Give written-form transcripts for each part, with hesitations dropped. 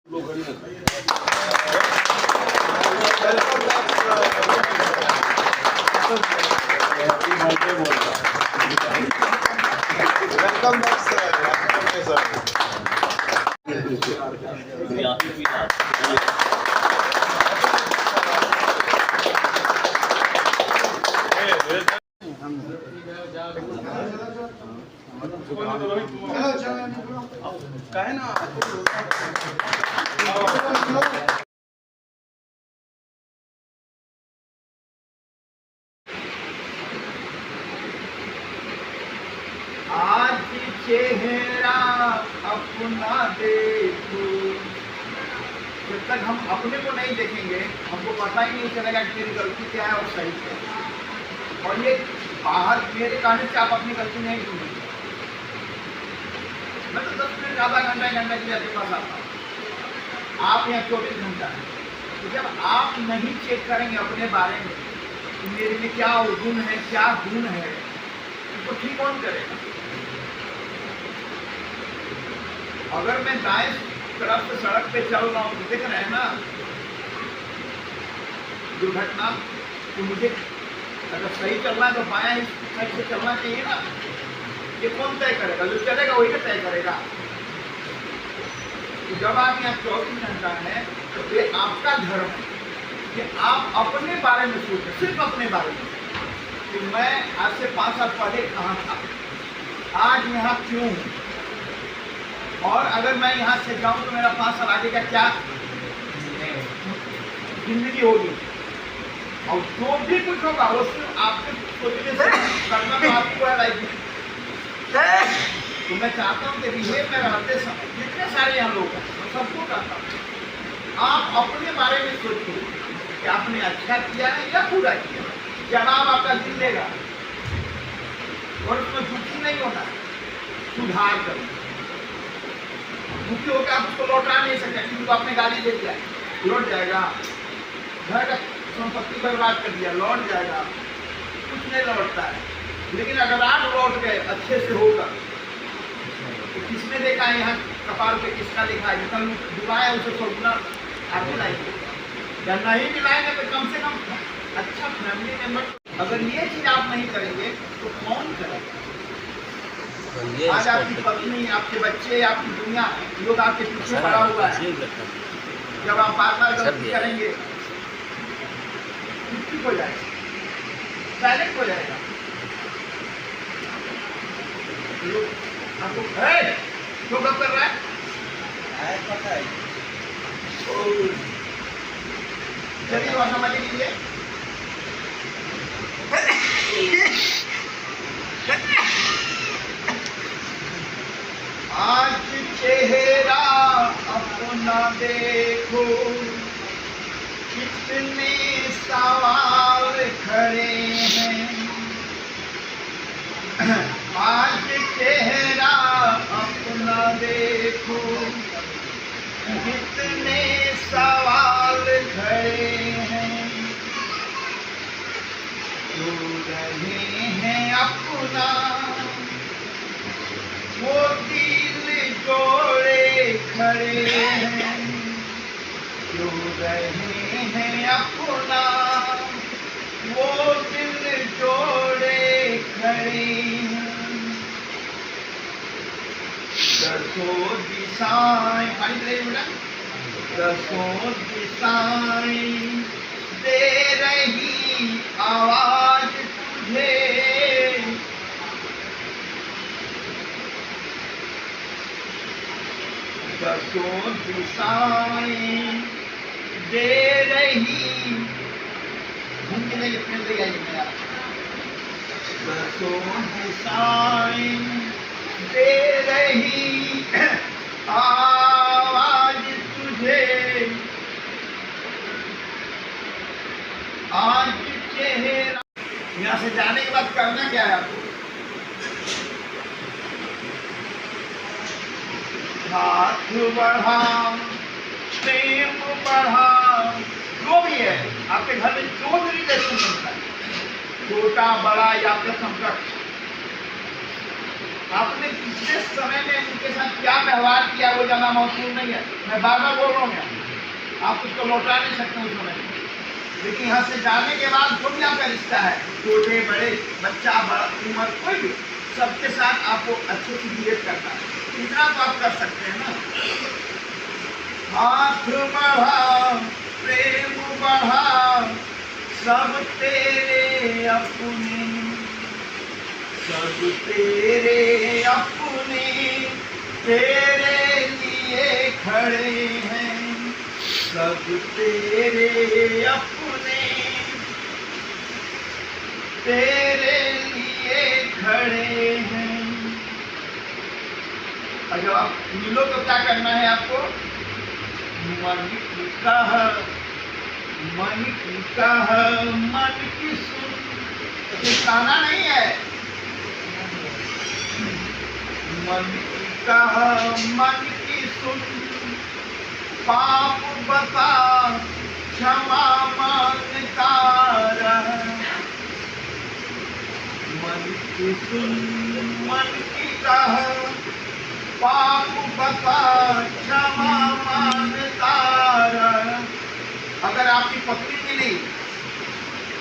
Welcome back sir, आज चेहरा अपना देखो। जब तक हम अपने को नहीं देखेंगे हमको पता ही नहीं चलेगा कि मेरी गलती क्या है और सही क्या है। और ये बाहर मेरे कहने से आप अपनी गलती नहीं ढूंढेंगे। मैं तो 10 मिनट आधा घंटा के लिए आपके पास आता हूँ, आप यहाँ 24 घंटा है। तो जब आप नहीं चेक करेंगे अपने बारे में कि मेरे में क्या गुण है क्या गुण है, तो ठीक कौन करेगा। अगर मैं दाएं तरफ से सड़क पे चल रहा हूँ, देख रहे हैं ना दुर्घटना, तो मुझे अगर सही चलना है तो बायां साइड से चलना चाहिए ना। ये कौन तय करेगा? जो चलेगा वही तो तय करेगा। तो जब आप यहाँ 24 घंटा है तो ये आपका धर्म है कि आप अपने बारे में सोचें, सिर्फ अपने बारे में कि मैं आज से 5 साल पहले कहाँ था, आज यहाँ क्यों हूँ, और अगर मैं यहाँ से जाऊँ तो मेरा 5 साल आगे का क्या जिंदगी होगी। और जो भी कुछ होगा वो सिर्फ आपके सोचने से करना तो आपको है लाइफ में। तो मैं चाहता हूँ कि रिहेब में रहते समय जितने सारे यहाँ लोग हैं मैं सबको कहता हूँ आप अपने बारे में सोचिए कि आपने अच्छा किया है या बुरा किया। जवाब आपका दिल देगा और उसमें दुखी नहीं होना, सुधार करना। दुखी होकर आप उसको लौटा नहीं सकते क्योंकि आपने गाली दे दिया, लौट जाएगा। घर का संपत्ति बर्बाद कर दिया, लौट जाएगा। कुछ नहीं लौटता है। लेकिन अगर आप लौट गए अच्छे से होगा तो किसने देखा है यहाँ कपाल पे किसका लिखा है, जितना बुलाया उसे सोचना आप लाएंगे या नहीं मिलाएंगे तो कम से कम अच्छा फैमिली मेंबर। अगर ये चीज आप नहीं करेंगे तो कौन करेगा। आज आपकी पत्नी, आपके बच्चे, आपकी दुनिया, लोग आपके पीछे पड़ा हुआ है। जब आप बार-बार गलती करेंगे चुप हो जाएगा, साइलेंट हो जाएगा। आपको क्यों गप कर रहा है? पता है। चलिए वहाँ समझ लीजिए। आज चेहरा अपना देखो, कितने सवाल खड़े हैं। आज चेहरा अपना देखो, कितने सवाल खड़े हैं। जो रहे हैं अपना वो दिल जोड़े खड़े हैं। जो रहे हैं अपना वो दिल जोड़े खड़े हैं। दसों दिशाएं, पानी पिलाइए बेटा। दसों दिशाएं दे रही आवाज तुझे। दसों दिशाएं दे रही, घूम के नहीं अपने ले आइए मेरा। दसों दिशाएं दे रही आवाज तुझे। आज चेहरा, यहाँ से जाने के बाद करना क्या है आपको? हाथ बढ़ाओ, प्रेम बढ़ाओ, जो भी है आपके घर में जो भी रिलेशन बनता है, छोटा बड़ा या आपका संपर्क, आपने पिछले समय में उनके साथ क्या दुर्व्यवहार किया वो ज़्यादा महत्वपूर्ण नहीं है। मैं बार बार बोल रहा हूँ यार, आप उसको लौटा नहीं सकते उस समय, लेकिन यहाँ से जाने के बाद जो भी आपका रिश्ता है, छोटे बड़े, बच्चा बड़ा, उम्र, कोई भी, सबके साथ आपको अच्छे से बिहेव करना है। इतना तो आप कर सकते हैं ना। हाथ बढ़ा, प्रेम बढ़ा, सब तेरे अपने, सब तेरे अपने, तेरे लिए खड़े हैं, सब तेरे अपने, तेरे लिए खड़े हैं। और जब आप मिलो तो क्या करना है आपको? मन की कह, मन की कह, मन की सुन, ये गाना नहीं है। मन की कह, मन की सुन, पाप बता, क्षमा मांगता रह। मन की सुन, मन की कह, पाप बता, क्षमा मांगता रह। अगर आपकी पत्नी मिली,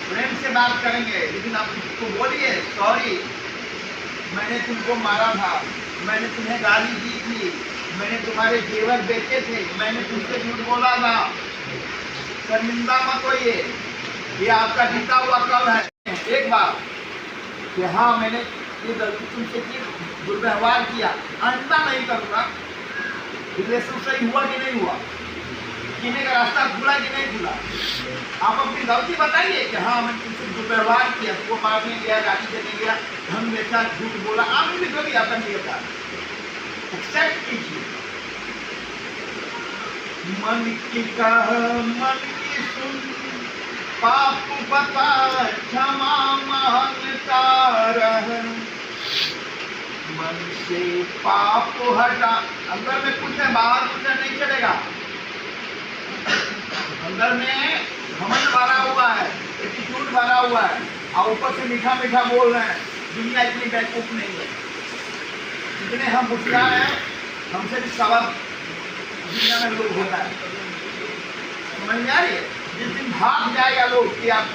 प्रेम से बात करेंगे, लेकिन आप उसको बोलिए सॉरी, मैंने तुमको मारा था, मैंने तुम्हें गाली दी थी, मैंने तुम्हारे जेवर बेचे थे, मैंने तुमसे झूठ बोला था, शर्मिंदा मत होइए, ये आपका जीता हुआ कल है। एक बार कि हाँ मैंने ये गलती तुमसे की, दुर्व्यवहार किया, आइंदा नहीं करूँगा। रिलेशन सही हुआ कि नहीं हुआ, जीने का रास्ता खुला कि नहीं खुला, आप अपनी गलती बताइए कि हाँ मैंने तुमसे दुर्व्यवहार किया, तुमको मारने गया, गाली देने गया, धन बेचा, झूठ बोला, आप भी जो भी आपका नियत है एक्सेप्ट कीजिए। मन की कह, मन की सुन, पाप बता, क्षमा मांगता रह। मन से पाप हटा, अंदर में कुछ है, बाहर कुछ है, नहीं चलेगा। अंदर में घमंड भरा हुआ है, एटीट्यूड भरा हुआ है, और ऊपर से मीठा मीठा बोल रहे हैं। दुनिया इतनी बेवकूफ नहीं है, जितने हम होशियार हैं, हमसे भी सवाल दुनिया में लोग होता है। समझ में आ रही है? जिस दिन भाग जाएगा लोग कि आप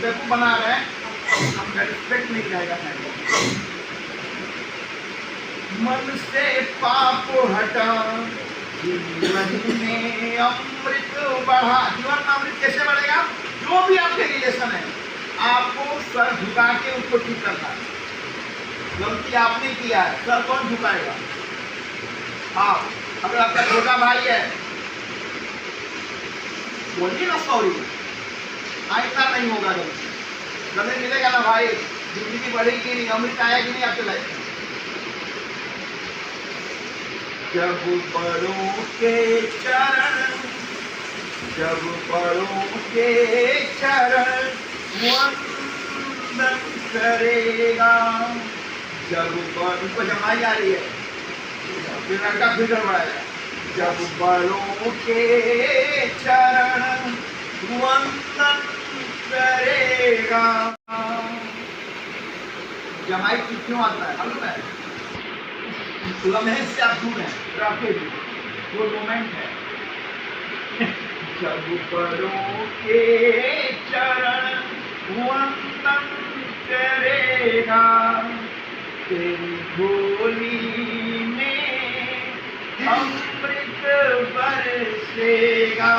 बेवकूफ बना रहे हैं, हमका रिस्पेक्ट नहीं रहेगा। मन से पाप हटा, जीवन में अमृत बढ़ा। जीवन में अमृत कैसे बढ़ेगा? जो भी आपके रिलेशन है, आपको सर झुका के उसको ठीक करना है। गलती आपने किया है, सर कौन झुकाएगा? आप। अगर आपका छोटा भाई है, बोलिए ना सॉरी, ऐसा नहीं होगा। गले मिलेगा ना भाई, जिंदगी बढ़ेगी नहीं, अमृत आया कि नहीं आपके लाइफ में? जब बड़ों के चरण, जब बड़ों के चरण वंदन करेगा, जब बड़ों को जमाई आ रही है, फिर लड़का फिर गड़बड़ाएगा। जब बड़ों के चरण वंदन करेगा। जमाई क्यों आता है? मालूम है? लम्हे से आप दूर हैं, रखे भी वो मोमेंट है। जब बड़ों के चरण वंदन करेगा, तेरी झोली में अमृत बरसेगा।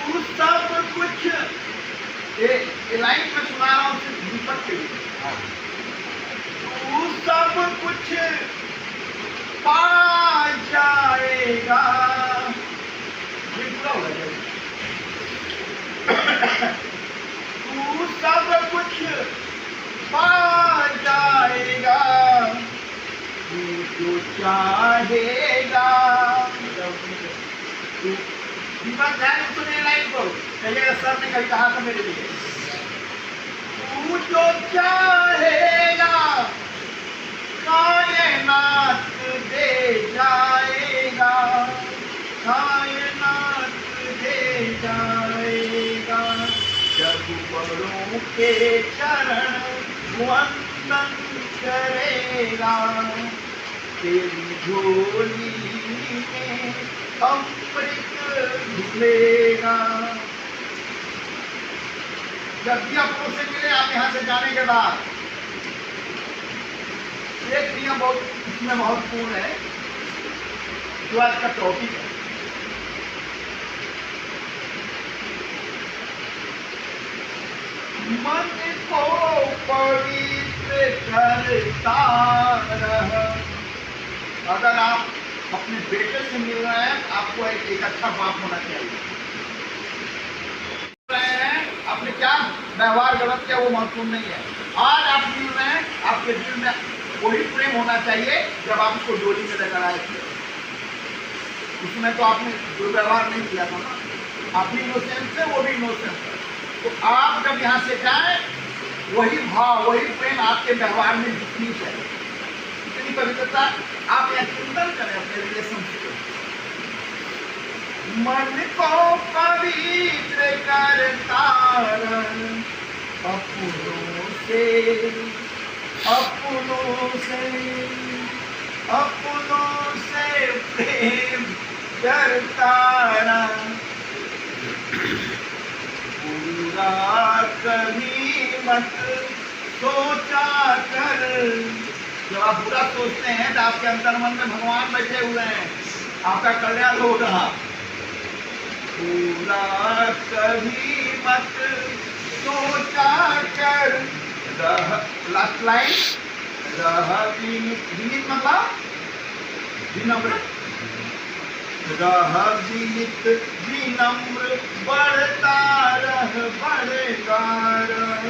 तू सब कुछ, ये लाइन में सुना रहा हूँ सिर्फ दीपक के लिए। तू सब कुछ पा जाएगा। तू सब कुछ पा जाएगा, तू जो चाहेगा। दीपक ध्यान सुने लाइन को, कहिएगा सर ने कभी कहा था मेरे लिए। तू जो चाहेगा कायनात दे जाएगा, कायनात दे जाएगा। जब बड़ों के चरण वंदन करे मेरा तेरी झोली में अमृत घुलेगा। जब भी आप मुझसे मिले, आप यहाँ से जाने के बाद एक नियम बहुत इसमें महत्वपूर्ण है, जो आज का टॉपिक है। मन को पवित्र करता रह। अगर आप अपने बेटे से मिल रहे हैं, आपको एक अच्छा बाप होना चाहिए। आपने क्या व्यवहार गलत किया वो महत्वपूर्ण नहीं है। आज आप मिल रहे हैं, आपके दिल में वही प्रेम होना चाहिए जब आप उसको डोली में लेकर आए थे। उसमें तो आपने दुर्व्यवहार नहीं किया था ना, आप भी इनोसेंट थे, वो भी इनोसेंट है। तो आप जब यहाँ से जाए, वही भाव वही प्रेम आपके व्यवहार में दिखनी चाहिए। इतनी पवित्रता आप यहाँ चिंतन करें अपने रिलेशनशिप। मन को पवित्र करता अपनों से प्रेम करता पूरा कभी मत सोचा कर। जब आप बुरा सोचते हैं तो आपके अंतर्मन में भगवान बैठे हुए हैं, आपका कल्याण होगा। पूरा कभी मत सोचा कर। लास्ट लाइन, विनित मतलब विनम्र, विनित विनम्र बढ़ता बढ़ता रह।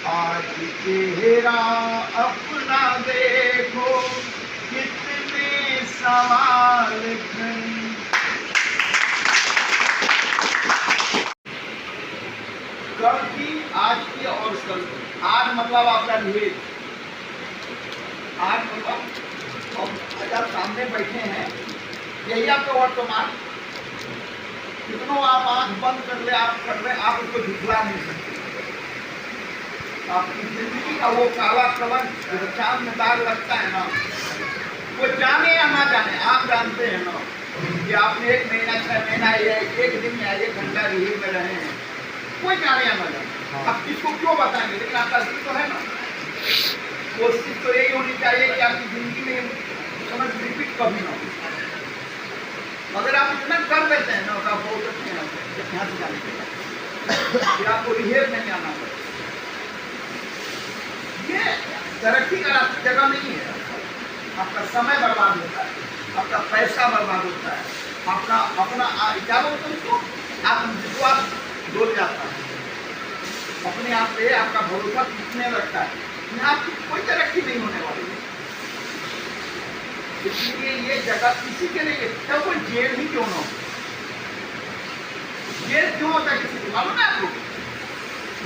आज चेहरा अपना देखो, कितने सवाल हैं। कल की, आज की और कल की। आज मतलब आपका विवेक, आज मतलब आज आप सामने बैठे हैं, यही आपका वर्तमान। कितनों आप आंख बंद कर ले, आप उसको झुठला नहीं सकते। आपकी जिंदगी का वो काला कलंक जो चांद में दाग लगता है ना, वो जाने या ना जाने, आप जानते हैं ना कि आपने 1 महीना 6 महीना या 1 दिन या 1 घंटा रिलीव में रहे हैं, कोई जाने या ना जाने। आप किसको क्यों बताएंगे, लेकिन आपका दिल तो है ना। कोशिश तो यही होनी चाहिए कि आपकी जिंदगी में समझ रिपीट कभी ना हो। अगर आप इतना कर लेते हैं ना तो आप बहुत अच्छे हैं यहाँ से जाने के बाद, फिर आपको रिहेब नहीं आना पड़े। ये तरक्की का जगह नहीं है। आपका समय बर्बाद होता है, आपका पैसा बर्बाद होता है, आपका अपना क्या बोलते हैं उसको, आत्मविश्वास डूब जाता है। अपने आप पे आपका भरोसा कितने लगता है, यहाँ आपकी कोई तरक्की नहीं होने वाली है। इसलिए ये जगह किसी के लिए, चाहे कोई जेल ही क्यों ना हो। जेल क्यों होता है किसी को मालूम है आप लोग?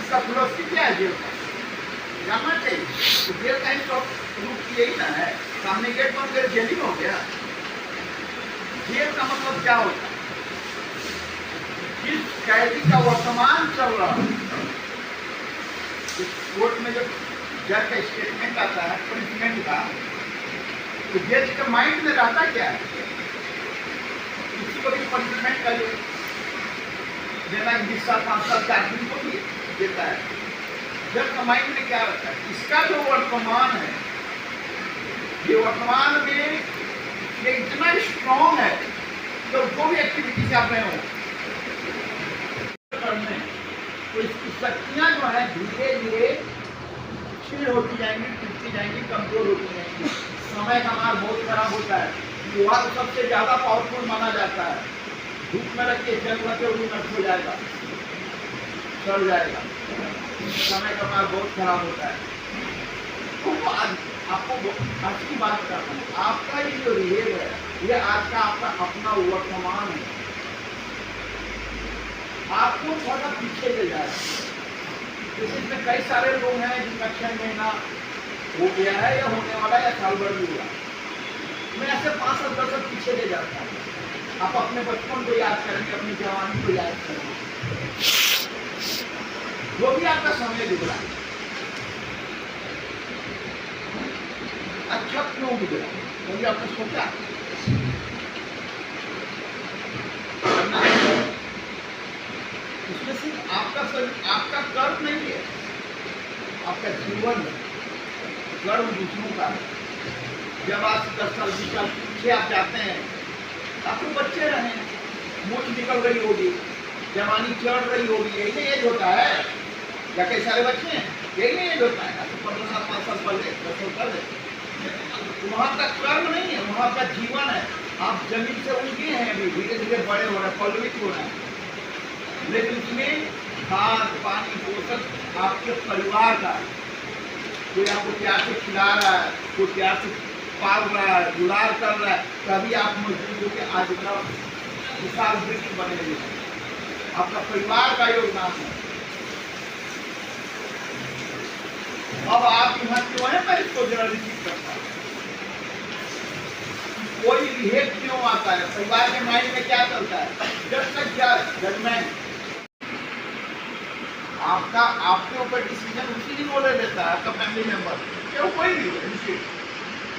इसका फिलोसफी क्या है जेल का, जानना चाहिए। तो जेल का ही तो रूप यही ना है, सामने गेट बंद कर जेल ही हो गया। जेल का मतलब क्या होता है? जिस कैदी का वर्तमान चल रहा है, कोर्ट में जब जज का स्टेटमेंट आता है पनिशमेंट का, तो जज के माइंड में रहता क्या है? किसी को भी पनिशमेंट का जो देना 20 साल 5 साल 4 दिन को भी देता है, जज का माइंड में क्या रहता है? इसका जो वर्तमान है, ये वर्तमान में ये इतना स्ट्रॉन्ग है तो जो भी एक्टिविटी से आप रहे हो करने, तो इसकी शक्तियां जो है धीरे धीरे क्षीण होती जाएंगी, टूटती जाएंगी, कमजोर होती जाएंगी। समय का मार बहुत खराब होता है। युवा तो सबसे ज्यादा पावरफुल माना जाता है। धूप में रख के जल रखे वो नष्ट हो जाएगा, चल जाएगा। समय का मार बहुत खराब होता है। तो आज आपको आज की बात करता हूँ, आपका ये जो रिहेब है, ये आज का आपका अपना वर्तमान है। आपको थोड़ा पीछे ले जाए। इसमें कई सारे लोग हैं जिनका 6 महीना हो गया है या होने वाला या साल भर भी हुआ। मैं ऐसे 5 साल 10 साल पीछे ले जाता हूँ। आप अपने बचपन को याद करेंगे, अपनी जवानी को याद करेंगे, जो भी आपका समय गुजरा। होगी बेटा, कभी आपने सोचा? इसमें सिर्फ आपका शरीर, आपका कर्म नहीं है, आपका जीवन कर्म दूसरों का है। जब आप 10 साल 20 साल पीछे आप जाते हैं, आप तो बच्चे रहे, मूछ निकल रही होगी, जवानी चढ़ रही होगी, यही नहीं एज होता है? या कई सारे बच्चे हैं, यही नहीं एज होता है? आप 15 साल 5 साल पहले 10 साल पहले, वहाँ का कर्म नहीं है, वहाँ का जीवन है। आप जमीन से उनके हैं, अभी धीरे धीरे बड़े हो रहे हैं, पल्लवित हो रहे हैं, लेकिन उसमें खाद पानी पोषण आपके परिवार का, कोई आपको प्यार से खिला रहा है, कोई प्यार से पाल रहा है, दुलार कर रहा है, तभी आप मजबूत होकर आज इतना विशाल वृक्ष बने हुए हैं। आपका परिवार का योगदान है। अब आप यहाँ क्यों है, मैं इसको जरा रिपीट करता हूँ। कोई बिहेव क्यों आता है, परिवार के माइंड में क्या चलता है? जब तक क्या जजमेंट आपका, आपके ऊपर डिसीजन उसी दिन वो ले लेता है, आपका फैमिली मेंबर, क्या कोई भी हो,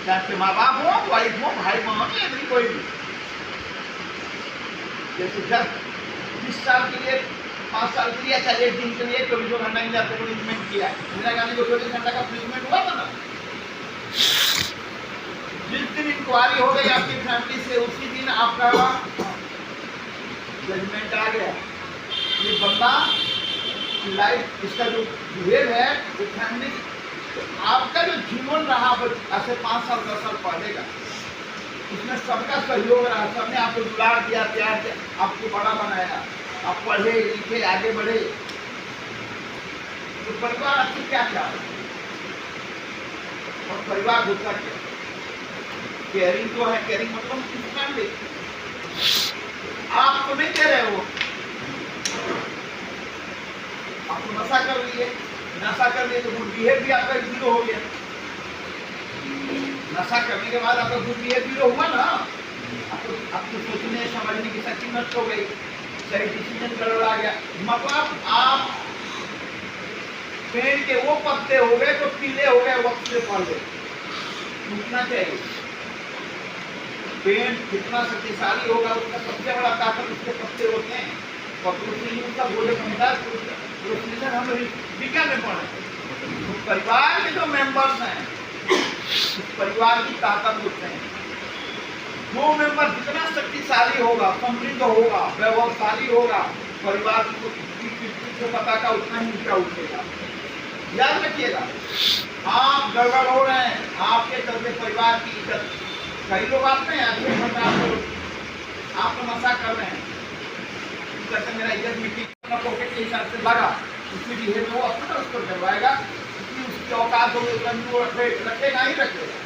चाहे आपके माँ बाप हो, वाइफ हो, भाई बहन, या नहीं कोई भी। जैसे जब 20 साल के लिए, 5 साल के लिए, अच्छा 1 दिन के लिए 24 घंटा के लिए आपको प्लेसमेंट किया, इंदिरा गांधी को 24 घंटा का प्लेसमेंट हुआ था ना। जिस दिन इंक्वायरी हो गई आपकी फैमिली से, उसी दिन आपका जजमेंट आ गया। ये बंदा लाइफ, इसका जो बिहेव है वो फैमिली, तो आपका जो जीवन रहा ऐसे 5 साल 10 साल पहले का, उसमें सबका सहयोग रहा, सबने आपको दुलार दिया, प्यार दिया, आपको बड़ा बनाया, आप पढ़े लिखे आगे बढ़े। तो परिवार आपकी क्या क्या है, और परिवार होता क्या? केयरिंग तो है, केयरिंग मतलब फैमिली। आप तो नहीं कह रहे हो, आप तो नशा कर लिए, नशा कर लिए तो गुड बिहेव भी आपका 0 हो गया। नशा करने के बाद आपका गुड बिहेव 0 हुआ ना, आपको सोचने समझने की शक्ति नष्ट हो गई, सही डिसीजन गड़बड़ा गया। मतलब आप पेड़ के वो पत्ते हो गए तो पीले हो गए, वक्त से पहले टूटना चाहिए। पेड़ जितना शक्तिशाली होगा उसका सबसे बड़ा ताकत उसके पत्ते होते हैं। पत्तों से ही उसका भोजन बनता है। हम विज्ञान में पढ़े, तो परिवार के जो मेंबर्स हैं, परिवार की ताकत होते हैं। वो मेंबर जितना शक्तिशाली होगा, समृद्ध होगा, वैभवशाली होगा, परिवार की पताका उतना ही ऊंचा उठेगा। याद रखिएगा, आप गड़बड़ हो रहे हैं, आपके चलते परिवार की इज्जत, कई लोग आते हैं अच्छे आप तो नशा कर रहे हैं, कहते मेरा इज्जत मिट्टी पॉकेट के हिसाब से लगा, उसकी बिहेव में वो अपना उसको करवाएगा, उसकी उसकी औकात होगी, वो रखेगा ही रखेगा।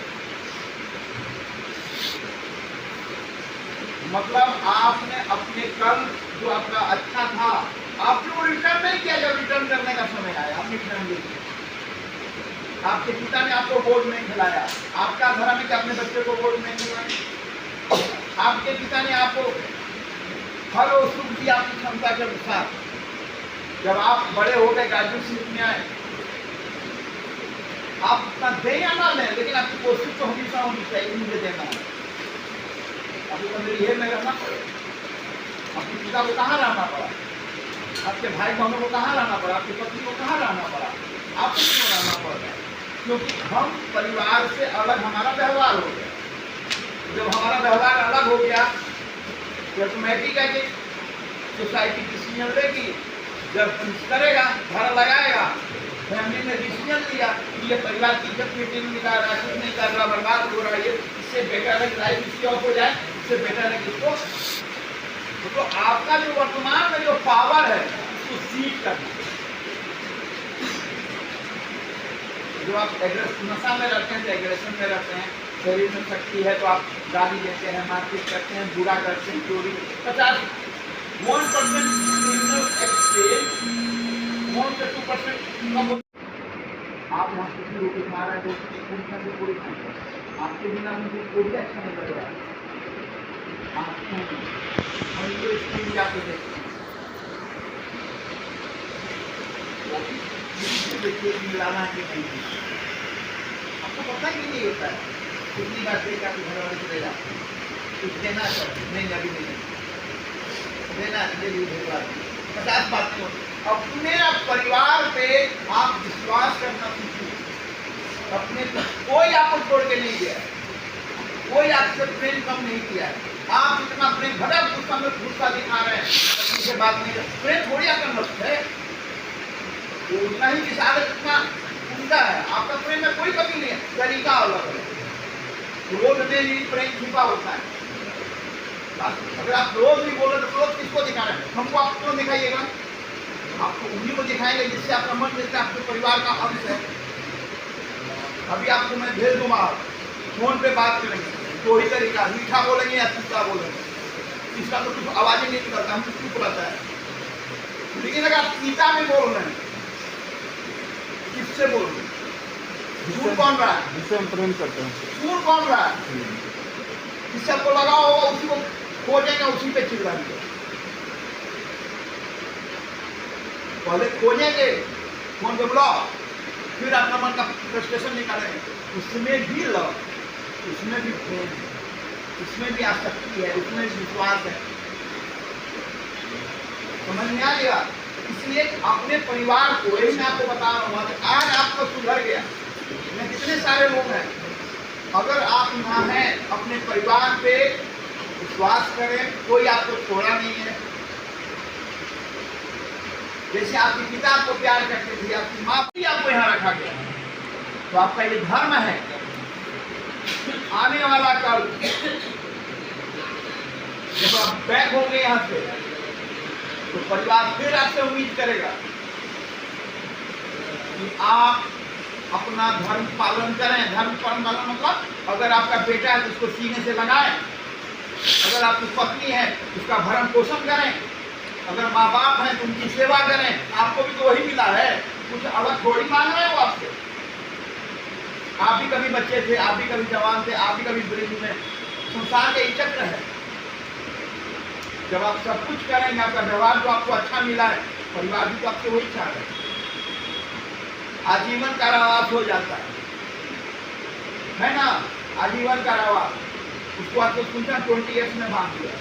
मतलब आपने अपने कल जो आपका अच्छा था, आपने वो रिटर्न नहीं किया। जब रिटर्न करने का समय आया, आपने फैमिली, आपके पिता ने आपको बोर्ड नहीं खिलाया, आपका धर्म है कि अपने बच्चे को बोर्ड नहीं खिलाया, आपके पिता ने आपको हर वो सुख दिया आपकी क्षमता के अनुसार। जब आप बड़े हो गए, ग्रेजुएशन में आए, आप इतना दें या ना लें, लेकिन आपकी कोशिश तो हमेशा होनी चाहिए मुझे देना है। आपको कंधे में रहना पड़े, आपके पिता को कहाँ रहना पड़ा, आपके भाई बहनों को कहाँ रहना पड़ा, आपकी पत्नी को कहाँ रहना पड़ा, आपको क्यों रहना पड़ रहा है? क्योंकि हम परिवार से अलग हमारा व्यवहार हो गया। जब हमारा व्यवहार अलग हो गया, ऑटोमेटिक है कि सोसाइटी डिसीजन लेगी, जब करेगा, धारा लगाएगा, फैमिली ने डिसीजन लिया कि ये परिवार की इज्जत मीटिंग निकाल रहा है, कुछ नहीं कर रहा, बर्बाद हो रहा है, ये इससे बेटर है कि लाइफ इसकी ऑफ हो जाए, इससे बेटर है कि इसको। तो आपका जो वर्तमान में जो पावर है उसको सीख करना। जो आप नशा में रहते हैं, तो एग्रेशन में रहते हैं, शरीर में शक्ति है तो आप गाली देते हैं, मारपीट करते हैं, बुरा करते हैं, चोरी 1% क्रिमिनल एक्सचेंज 1 से 2% कम। आप यहाँ किसी रोटी खा रहे हैं, तो पूरी खाएंगे, आपके बिना मुझे कोई अच्छा नहीं लग रहा है। आपको स्क्रीन पे आपको देखिए मिलाना कि नहीं, आपको पता ही नहीं होता है। कितनी बार देगा कि घर वाले चले जाओ, कुछ देना सर नहीं, अभी नहीं देना, ले लीजिए भेजवा दीजिए, 50 बात हो। अपने परिवार पे आप विश्वास करना सीखिए। अपने कोई आपको छोड़ के नहीं गया, कोई आपसे प्रेम कम नहीं किया है। आप इतना प्रेम भरा गुस्सा में गुस्सा दिखा रहे हैं, किसी बात नहीं, प्रेम थोड़ी आपका नष्ट है, वो उतना ही विशाल इतना उमदा है। आपका प्रेम में कोई कमी नहीं है, तरीका अलग है। क्रोध में ही प्रेम छिपा होता है। अगर आप क्रोध नहीं बोले तो क्रोध किसको दिखा रहे हैं? हमको आप क्यों दिखाइएगा? आपको उन्हीं को दिखाएंगे जिससे आपका मन जैसे आपके परिवार का अंश है। अभी आपको मैं भेज दूंगा, फोन पे बात करेंगे, तो ही तरीका, मीठा बोलेंगे या तीखा बोलेंगे, इसका तो कुछ आवाज ही नहीं निकलता, हमको चुप रहता है। लेकिन अगर आप तीता में बोल रहे हैं, किससे बोल रहे हैं? झूठ कौन रहा है? जिससे हम प्रेम करते हैं। झूठ कौन रहा है? जिससे आपको लगा होगा उसी को खोजेंगे, उसी पे चिल्लाएंगे। पहले खोजेंगे, फोन पे बुलाओ, फिर अपना मन का फ्रस्ट्रेशन निकालेंगे। उसमें भी लव, उसमें भी प्रेम है, उसमें भी आसक्ति है, उसमें भी विश्वास है। समझ में आ गया? इसलिए अपने परिवार को, यही मैं आपको बता रहा हूँ, आज आपको सुधर गया। मैं कितने सारे लोग हैं, अगर आप यहाँ हैं, अपने परिवार पे विश्वास करें, कोई आपको छोड़ा नहीं है। जैसे आपके पिता आपको प्यार करते थे, आपकी माँ भी आपको यहाँ रखा गया, तो आपका ये धर्म है। आने वाला कल जब आप बैक होंगे यहाँ से, तो परिवार फिर आपसे उम्मीद करेगा कि आप अपना धर्म पालन करें। धर्म पालन मतलब अगर आपका बेटा है तो उसको सीने से लगाएं, अगर आपकी पत्नी है उसका भरण पोषण करें, अगर माँ बाप हैं तो उनकी सेवा करें। आपको भी तो वही मिला है, कुछ अलग थोड़ी मांग रहे हो आपसे। आप भी कभी बच्चे थे, आप भी कभी जवान थे, आप भी कभी वृद्ध में। संसार का एक चक्र है। जब आप सब कुछ करेंगे, आपका व्यवहार जो आपको अच्छा मिला है, परिवार भी तो आपसे वही चाह रहे हैं। आजीवन कारावास हो जाता है ना? आजीवन कारावास, उसको आपको सुनता 20 ईयर्स में बांध दिया।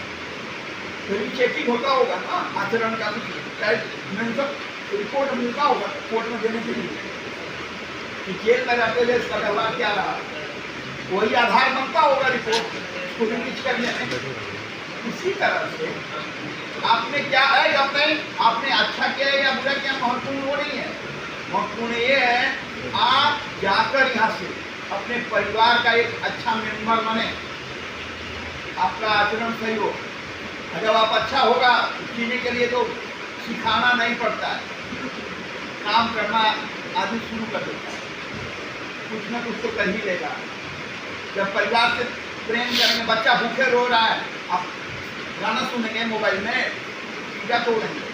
फिर चेकिंग होता होगा ना आचरण का, कुछ रिपोर्ट मिलता होगा कोर्ट में देने के लिए कि जेल में रहते हुए इसका व्यवहार क्या रहा, वही आधार बनता होगा रिपोर्ट को रिलीज करने में। इसी तरह से आपने क्या है, आपने अच्छा किया या बुरा किया, महत्वपूर्ण वो नहीं है। महत्वपूर्ण ये है आप जाकर यहाँ से अपने परिवार का एक अच्छा मेंबर बने, आपका आचरण सही हो। जब आप अच्छा होगा, जीने के लिए तो सिखाना नहीं पड़ता है, काम करना आदमी शुरू कर देता है, कुछ ना कुछ तो कर ही लेगा। जब परिवार से प्रेम करेंगे, बच्चा भूखे रो रहा है, आप गाना सुनेंगे मोबाइल में, क्या तोड़ेंगे।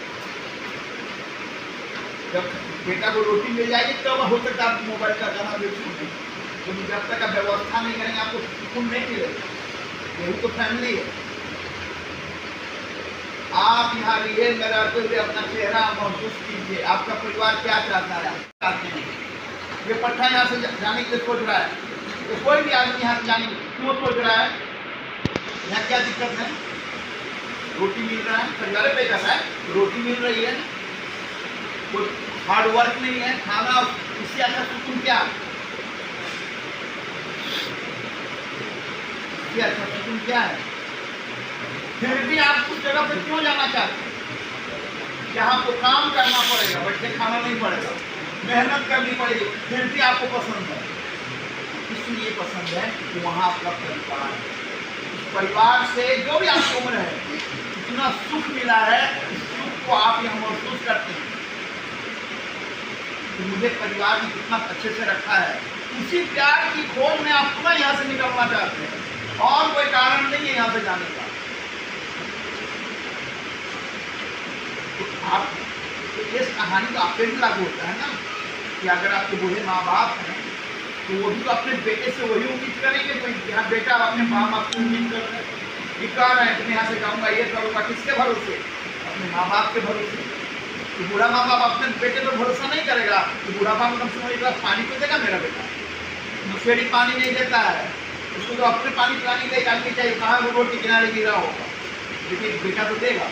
जब बेटा को रोटी मिल जाएगी तब हो सकता है आप मोबाइल का गाना भी सुनेंगे, क्योंकि जब तक आप व्यवस्था नहीं करेंगे आपको सुकून नहीं मिलेगा। यही तो फैमिली है। आप यहाँ रियल में रहते हुए अपना चेहरा महसूस कीजिए, आपका परिवार क्या चाहता है, चाहते हैं। ये पट्टा यहाँ से जाने के लिए सोच रहा है, तो कोई भी आदमी यहाँ से जाने क्यों सोच रहा है? यहाँ क्या दिक्कत है? रोटी मिल रहा है, परिवार पे कर रहा है, रोटी मिल रही है, कोई हार्ड वर्क नहीं है, खाना, इससे अच्छा सुकून क्या? इससे अच्छा सुकून क्या है? फिर भी आप उस जगह पर क्यों जाना चाहते हैं जहाँ आपको काम करना पड़ेगा, बैठ के खाना नहीं पड़ेगा, मेहनत करनी पड़ेगी, फिर भी आपको पसंद है? इसलिए पसंद है कि वहाँ आपका परिवार है। इस परिवार से जो भी आपकी उम्र है, इतना सुख मिला है, इस सुख को आप यहाँ महसूस करते हैं कि मुझे परिवार ने कितना अच्छे से रखा है। उसी प्यार की खोज में आप पुनः यहाँ से निकलना चाहते हैं, और कोई कारण नहीं है यहाँ से जाने का। आप इस कहानी का आप पे भी लागू होता है ना, कि अगर आपके बूढ़े माँ बाप हैं तो वो भी तो अपने बेटे से वही उम्मीद करेंगे। तो यहाँ बेटा अपने माँ बाप की उम्मीद कर रहे हैं, ये कह रहे हैं कि मैं यहाँ से जाऊँगा, ये करूँगा, किसके भरोसे? अपने माँ बाप के भरोसे। तो बूढ़ा माँ बाप अपने बेटे पर भरोसा नहीं करेगा, तो बूढ़ा बाप कम से कम एक गिलास पानी तो देगा मेरा बेटा। नशेड़ी पानी नहीं देता है, उसको तो अपने पानी पिलाने के लिए डालनी चाहिए, कहाँ वो रोड के किनारे गिरा होगा, लेकिन बेटा तो देगा।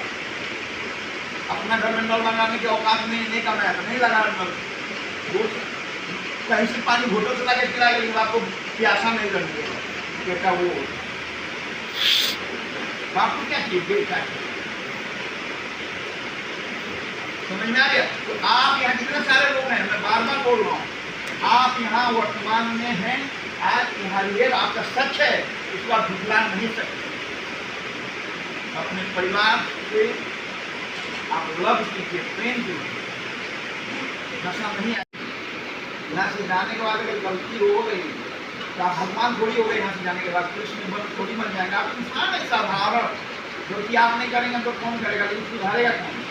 अपना घर में नल लगाने के औकात में नहीं कमाया तो नहीं लगा नल, वो कहीं से पानी घोटों से लाके पिलाएगा, लेकिन आपको प्यासा नहीं लगेगा। बेटा वो बाप को क्या चाहिए, बेटा समझ में आ गया। तो आप यहाँ कितने सारे लोग हैं, मैं बार बार बोल रहा हूँ, आप यहाँ वर्तमान में हैं, आज यहाँ ये आपका सच है, इसको आप झुठला नहीं सकते। अपने परिवार से आप लव कीजिए, प्रेम कीजिए, नशा नहीं आए। यहाँ से जाने के बाद अगर गलती हो गई तो आप भगवान थोड़ी हो गए, यहाँ से जाने के बाद कृष्ण बन थोड़ी बन जाएंगे। आप इंसान है साधारण, जो कि आप नहीं करेंगे तो कौन करेगा, लेकिन सुधारेगा कौन।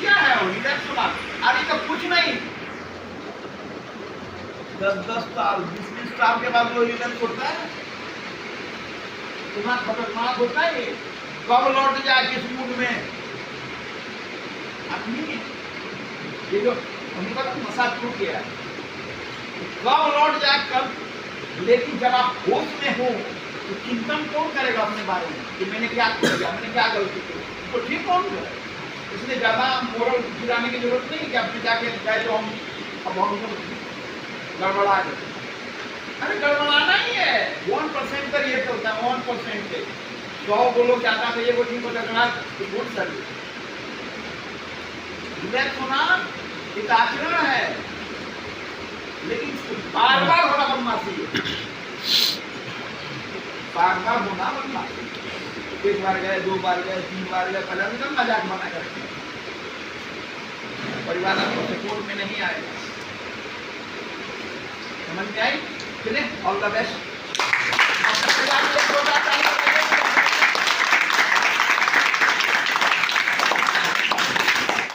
क्या है वो अरे तो कुछ नहीं, 10-10 साल 20-20 साल के बाद वो रिजल्ट होता है, इतना खतरनाक होता है। कब लौट जाए किस मूड में अपनी, ये जो उनका नशा छूट गया है, कब लौट जाए कब। लेकिन जब आप होश में हो तो चिंतन कौन करेगा अपने बारे में कि मैंने क्या किया, मैंने क्या गलती की, तो ठीक कौन करे। इसलिए ज्यादा मोरल गिराने की जरूरत नहीं कि अपने जाके जाए तो हम अब हम गड़बड़ा गए। अरे गड़बड़ाना ही है, 1% का ये होता है, 1% के 100 बोलो ज्यादा चाहिए वो ठीक होता है तो गुड सर्विस। रिलैक्स होना एक आचरण है, लेकिन बार बार होना बदमाशी है, बार बार होना बदमाशी। एक बार गए, 2 बार गए, 3 बार गए, पहले भी कम मजाक बना करते हैं, परिवार आपको सपोर्ट में नहीं आएगा। समझ में आई? चलिए, ऑल द बेस्ट।